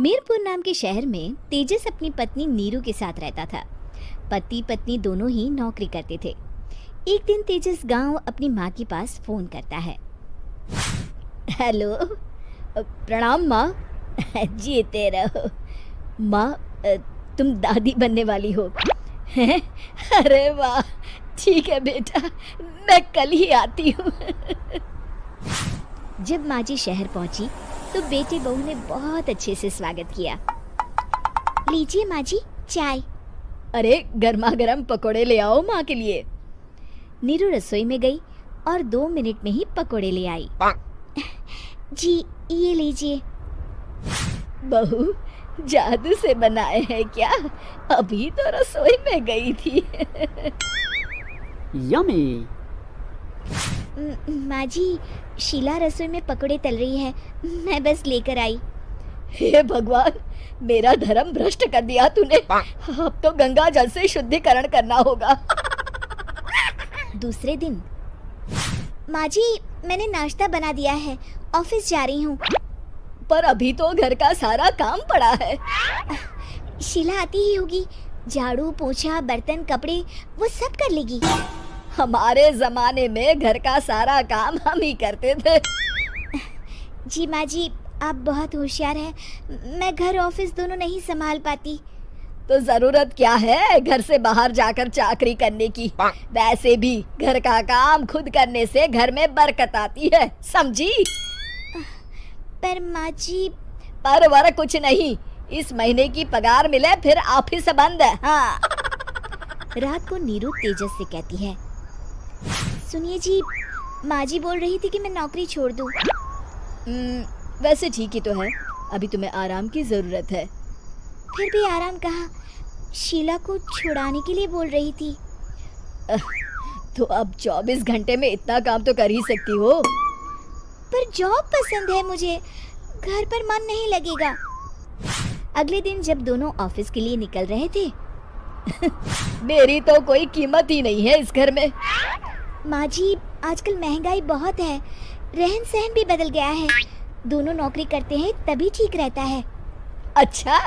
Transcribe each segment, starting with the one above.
मीरपुर नाम के शहर में तेजस अपनी पत्नी नीरू के साथ रहता था। पति पत्नी दोनों ही नौकरी करते थे। एक दिन तेजस गांव अपनी माँ के पास फोन करता है। हेलो, प्रणाम माँ। जीते रहो माँ, तुम दादी बनने वाली हो हैं? अरे वाह, ठीक है बेटा, मैं कल ही आती हूँ। जब माँ जी शहर पहुंची तो बेटे बहू ने बहुत अच्छे से स्वागत किया। लीजिए माँ जी, चाय। अरे गर्मा गर्म पकोड़े ले आओ माँ के लिए। नीरू रसोई में गई और 2 मिनट में ही पकोड़े ले आई। जी ये लीजिए। बहू, जादू से बनाए हैं क्या? अभी तो रसोई में गई थी। यम्मी। माँ जी, शीला रसोई में पकोड़े तल रही है, मैं बस लेकर आई। हे भगवान, मेरा धर्म भ्रष्ट कर दिया तूने। अब तो गंगा जल से शुद्धिकरण करना होगा। दूसरे दिन, माँ जी मैंने नाश्ता बना दिया है, ऑफिस जा रही हूँ। पर अभी तो घर का सारा काम पड़ा है। शीला आती ही होगी, झाड़ू पोछा बर्तन कपड़े वो सब कर लेगी। हमारे जमाने में घर का सारा काम हम ही करते थे। जी माँ जी, आप बहुत होशियार हैं, मैं घर ऑफिस दोनों नहीं संभाल पाती। तो जरूरत क्या है घर से बाहर जाकर चाकरी करने की? वैसे भी घर का काम खुद करने से घर में बरकत आती है, समझी? पर माँ जी। पर वर कुछ नहीं, इस महीने की पगार मिले फिर ऑफिस बंद है। हाँ। रात को नीरू तेजस से कहती है, सुनिए जी, माँ जी बोल रही थी कि मैं नौकरी छोड़ दूँ। वैसे ठीक ही तो है, अभी तुम्हें आराम की जरूरत है। फिर भी आराम कहाँ, शीला को छुड़ाने के लिए बोल रही थी। तो अब 24 घंटे में इतना काम तो कर ही सकती हो। पर जॉब पसंद है मुझे, घर पर मन नहीं लगेगा। अगले दिन जब दोनों ऑफिस के लिए निकल रहे थे, मेरी तो कोई कीमत ही नहीं है इस घर में। माँ जी, आजकल महंगाई बहुत है, रहन सहन भी बदल गया है, दोनों नौकरी करते हैं तभी ठीक रहता है। अच्छा,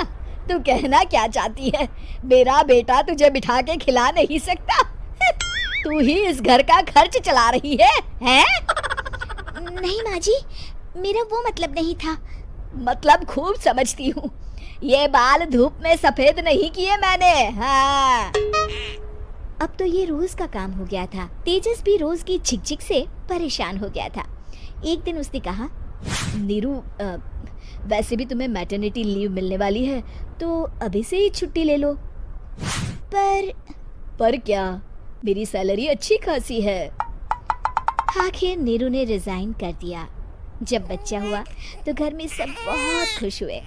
तू कहना क्या चाहती है? मेरा बेटा तुझे बिठा के खिला नहीं सकता? तू ही इस घर का खर्च चला रही है, हैं? नहीं माँ जी, मेरा वो मतलब नहीं था। मतलब खूब समझती हूँ, ये बाल धूप में सफेद नहीं किए मैंने। हाँ। अब तो ये रोज का काम हो गया था। तेजस भी रोज की झिकझिक से परेशान हो गया था। एक दिन उसने कहा, नीरू, वैसे भी तुम्हें मैटरनिटी लीव मिलने वाली है, तो अभी से ही छुट्टी ले लो। पर क्या, मेरी सैलरी अच्छी खासी है। आखिर नीरू ने रिजाइन कर दिया। जब बच्चा हुआ तो घर में सब बहुत खुश हुए।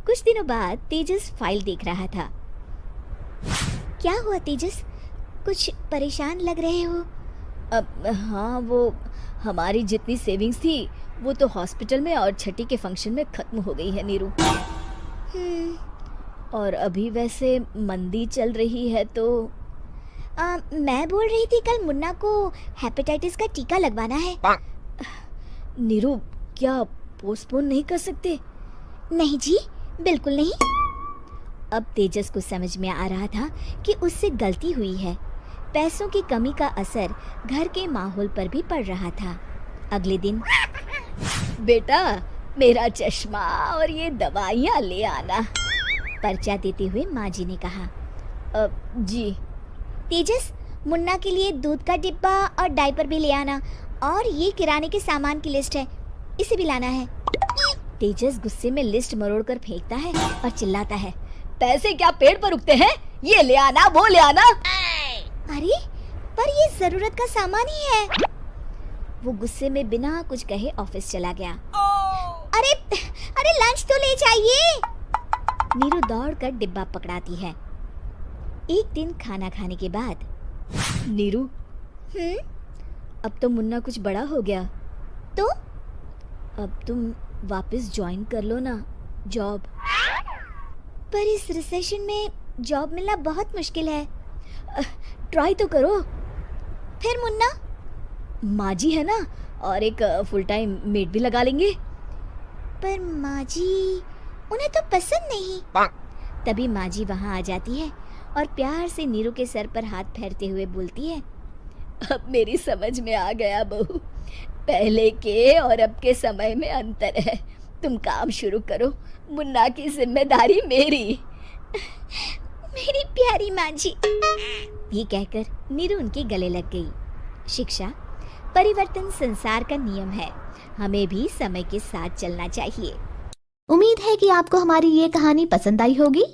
कुछ दिनों बाद तेजस फाइल देख रहा था। क्या हुआ तेजस, कुछ परेशान लग रहे हो? हाँ, वो हमारी जितनी सेविंग्स थी वो तो हॉस्पिटल में और छठी के फंक्शन में खत्म हो गई है नीरू। और अभी वैसे मंदी चल रही है तो मैं बोल रही थी कल मुन्ना को हेपेटाइटिस का टीका लगवाना है। नीरू, क्या पोस्टपोन नहीं कर सकते? नहीं जी, बिल्कुल नहीं। अब तेजस को समझ में आ रहा था कि उससे गलती हुई है। पैसों की कमी का असर घर के माहौल पर भी पड़ रहा था। अगले दिन, बेटा मेरा चश्मा और ये दवाइयाँ ले आना, पर्चा देते हुए माँ जी ने कहा। जी। तेजस, मुन्ना के लिए दूध का डिब्बा और डायपर भी ले आना, और ये किराने के सामान की लिस्ट है, इसे भी लाना है। तेजस गुस्से में लिस्ट मरोड़ कर फेंकता है और चिल्लाता है, पैसे क्या पेड़ पर उगते हैं? ये ले आना, वो ले आना। अरे पर ये जरूरत का सामान ही है। वो गुस्से में बिना कुछ कहे ऑफिस चला गया। अरे अरे लंच तो ले जाइए। नीरू दौड़कर डिब्बा पकड़ाती है। एक दिन खाना खाने के बाद, नीरू, अब तो मुन्ना कुछ बड़ा हो गया, तो अब तुम वापस ज्वाइन कर लो ना जॉब। पर इस रिसेशन में जॉब मिलना बहुत मुश्किल है। ट्राई तो करो। फिर मुन्ना? माँ जी है ना, और एक फुल टाइम मेड भी लगा लेंगे। पर माँ जी, उन्हें तो पसंद नहीं। तभी माँ जी वहाँ आ जाती है और प्यार से नीरू के सर पर हाथ फेरते हुए बोलती है, अब मेरी समझ में आ गया बहू, पहले के और अब के समय में अंतर है। तुम काम शुरू करो, मुन्ना की जिम्मेदारी मेरी। मेरी प्यारी माँ जी। ये कहकर नीरू उनके गले लग गई। शिक्षा, परिवर्तन संसार का नियम है, हमें भी समय के साथ चलना चाहिए। उम्मीद है कि आपको हमारी ये कहानी पसंद आई होगी।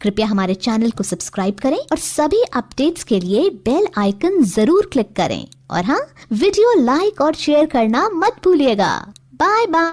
कृपया हमारे चैनल को सब्सक्राइब करें और सभी अपडेट्स के लिए बेल आइकन जरूर क्लिक करें। और हाँ, वीडियो लाइक और शेयर करना मत भूलिएगा। Bye bye.